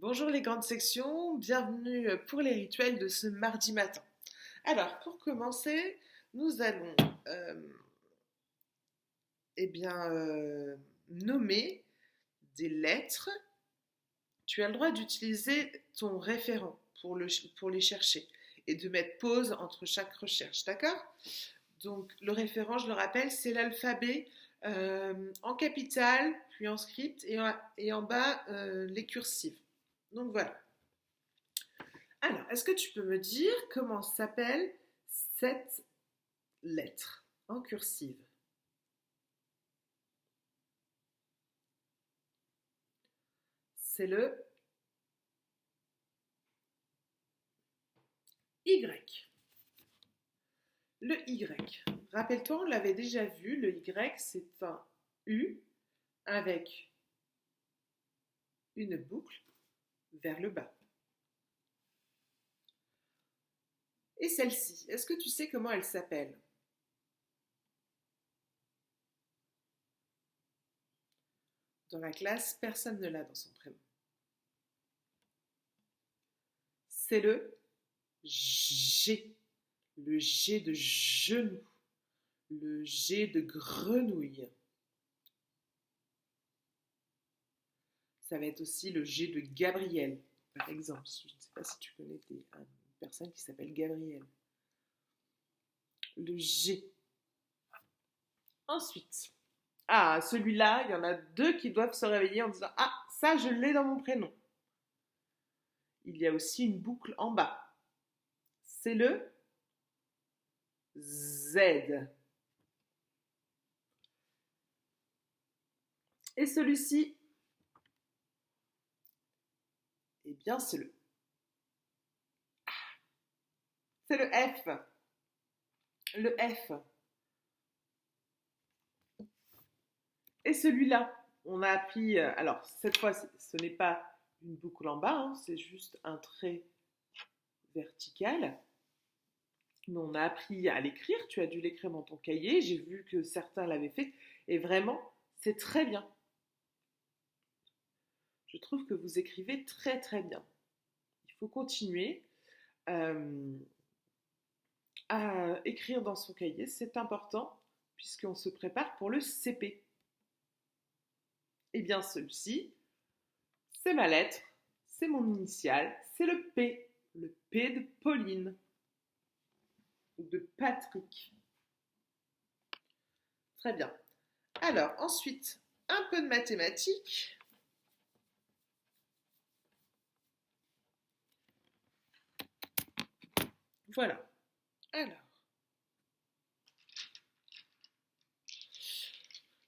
Bonjour les grandes sections, bienvenue pour les rituels de ce mardi matin. Alors, pour commencer, nous allons euh, eh bien, nommer des lettres. Tu as le droit d'utiliser ton référent pour les chercher et de mettre pause entre chaque recherche, d'accord? Donc, le référent, je le rappelle, c'est l'alphabet en capitale, puis en script et en bas les cursives. Donc voilà. Alors, est-ce que tu peux me dire comment s'appelle cette lettre en cursive? C'est le Y. Le Y. Rappelle-toi, on l'avait déjà vu, le Y, c'est un U avec une boucle vers le bas. Et celle-ci, est-ce que tu sais comment elle s'appelle? Dans la classe, personne ne l'a dans son prénom. C'est le G. Le G de genou. Le G de grenouille. Ça va être aussi le G de Gabriel, par exemple. Je ne sais pas si tu connais une personne qui s'appelle Gabriel. Le G. Ensuite, celui-là, il y en a deux qui doivent se réveiller en disant ah, ça, je l'ai dans mon prénom. Il y a aussi une boucle en bas. C'est le Z. Et celui-ci, eh bien, c'est le F. Le F. Et celui-là, on a appris, alors cette fois, ce n'est pas une boucle en bas, hein, c'est juste un trait vertical. Mais on a appris à l'écrire, tu as dû l'écrire dans ton cahier, j'ai vu que certains l'avaient fait, et vraiment, c'est très bien. Je trouve que vous écrivez très très bien. Il faut continuer euh, à écrire dans son cahier, c'est important, puisqu'on se prépare pour le CP. Eh bien, celui-ci, c'est ma lettre, c'est mon initiale, c'est le P de Pauline ou de Patrick. Très bien. Alors, ensuite, un peu de mathématiques. Voilà. Alors,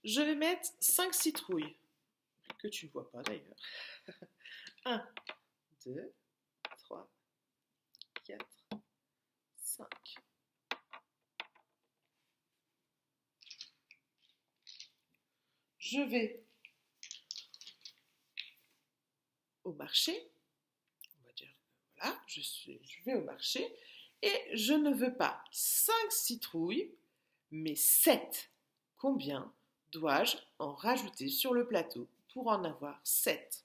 je vais mettre 5 citrouilles, que tu ne vois pas d'ailleurs. 1, 2, 3, 4, 5. Je vais au marché. On va dire, voilà, je vais au marché et je ne veux pas 5 citrouilles, mais 7. Combien dois-je en rajouter sur le plateau pour en avoir 7?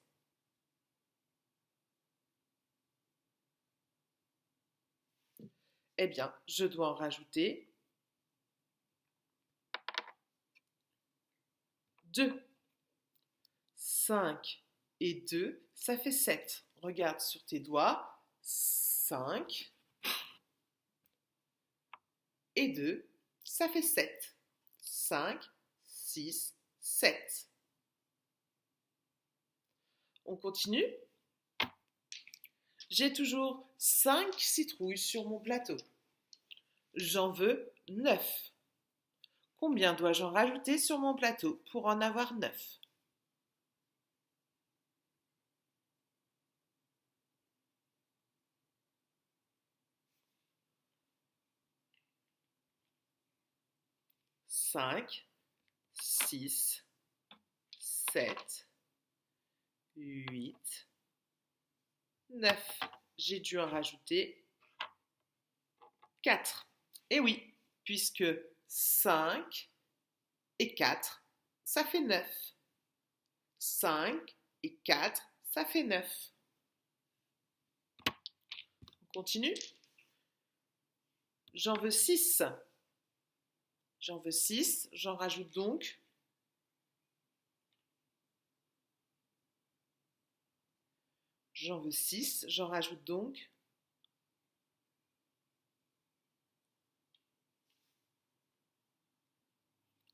Eh bien, je dois en rajouter 2. 5 et 2, ça fait 7. Regarde sur tes doigts. 5 et 2, ça fait 7. 5, 6, 7. On continue. J'ai toujours 5 citrouilles sur mon plateau. J'en veux 9. Combien dois-je en rajouter sur mon plateau pour en avoir 9? Cinq, 6, 7, 8, 9. J'ai dû en rajouter 4. Et oui, puisque 5 et 4, ça fait 9. 5 et 4, ça fait 9. Continue. J'en veux 6. J'en veux 6. J'en rajoute donc. J'en veux 6. J'en rajoute donc.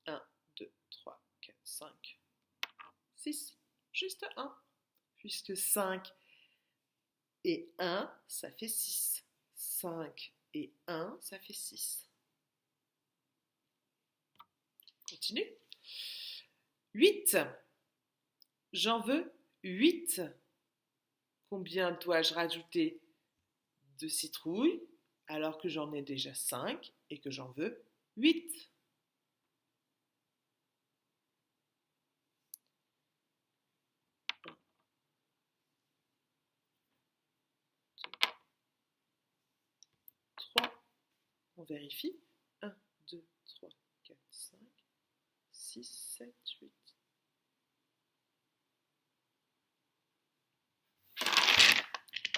Un, 2, 3, 4, 5, 6. Juste 1. Puisque 5 et 1, ça fait 6. 5 et 1, ça fait 6. Continue. 8. J'en veux 8. Combien dois-je rajouter de citrouilles alors que j'en ai déjà 5 et que j'en veux 8? 3. On vérifie. 1, 2, 3, 4, 5, 6, 7, 8.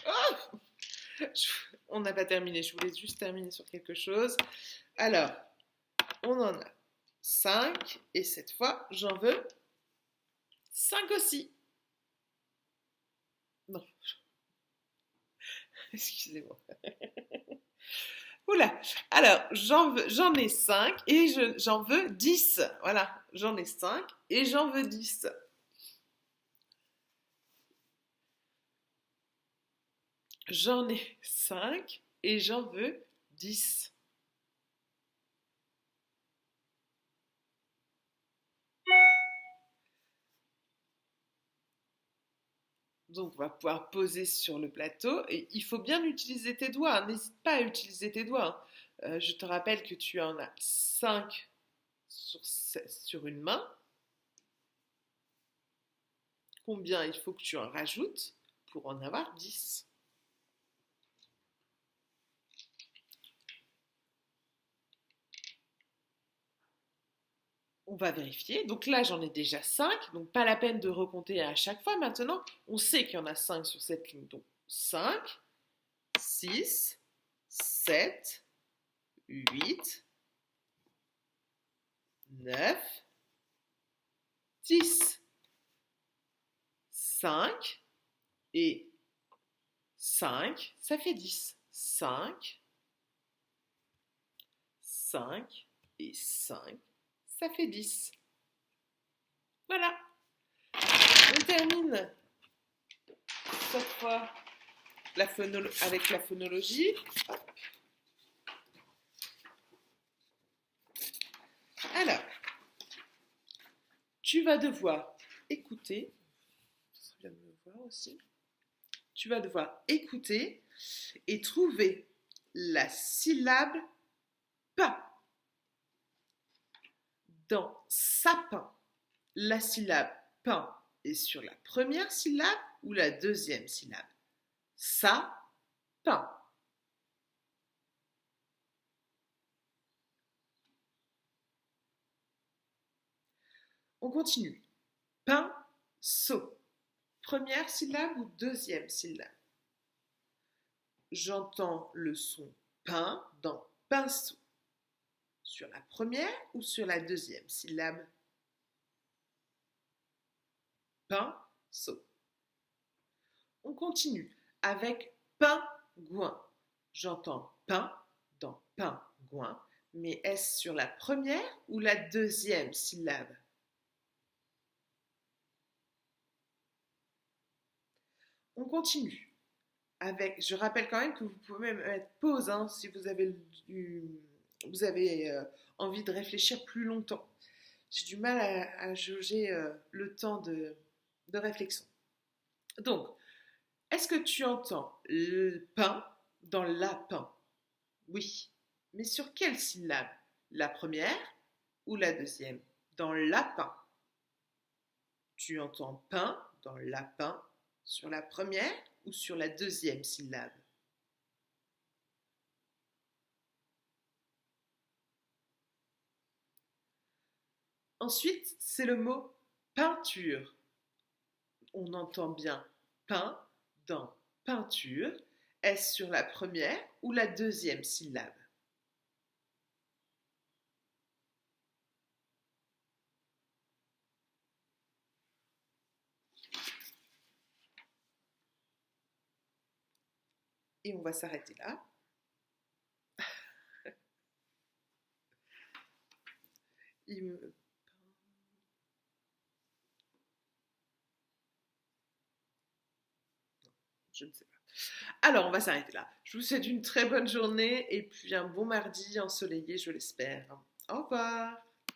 Oh, on n'a pas terminé, je voulais juste terminer sur quelque chose. Alors, on en a 5 et cette fois, j'en veux 5 aussi. Non, excusez-moi. Oula, alors j'en ai 5 et j'en veux 10. Voilà, j'en ai 5 et j'en veux 10. J'en ai 5 et j'en veux 10. Donc, on va pouvoir poser sur le plateau et il faut bien utiliser tes doigts. Hein. N'hésite pas à utiliser tes doigts. Hein. Je te rappelle que tu en as 5 sur une main. Combien il faut que tu en rajoutes pour en avoir 10? On va vérifier. Donc là, j'en ai déjà 5. Donc pas la peine de recompter à chaque fois. Maintenant, on sait qu'il y en a 5 sur cette ligne. Donc 5, 6, 7, 8, 9, 10. 5 et 5, ça fait 10. 5, 5 et 5, ça fait 10. Voilà. On termine cette fois avec la phonologie. Hop. Alors, tu vas devoir écouter. Tu vas me voir aussi. Tu vas devoir écouter et trouver la syllabe pas. Dans sapin, la syllabe pain est sur la première syllabe ou la deuxième syllabe? Sapin. On continue. Pinceau. Première syllabe ou deuxième syllabe? J'entends le son pain dans pinceau. Sur la première ou sur la deuxième syllabe? Pinceau. On continue avec pingouin. J'entends pain dans pingouin, mais est-ce sur la première ou la deuxième syllabe? On continue avec, je rappelle quand même que vous pouvez même mettre pause hein, si vous avez, envie de réfléchir plus longtemps. J'ai du mal à jauger le temps de réflexion. Donc, est-ce que tu entends le pain dans lapin? Oui. Mais sur quelle syllabe? La première ou la deuxième? Dans lapin. Tu entends pain dans lapin sur la première ou sur la deuxième syllabe? Ensuite, c'est le mot peinture. On entend bien pain dans peinture. Est-ce sur la première ou la deuxième syllabe? Et on va s'arrêter là. Il me... Je ne sais pas. Alors, on va s'arrêter là. Je vous souhaite une très bonne journée et puis un bon mardi ensoleillé, je l'espère. Au revoir.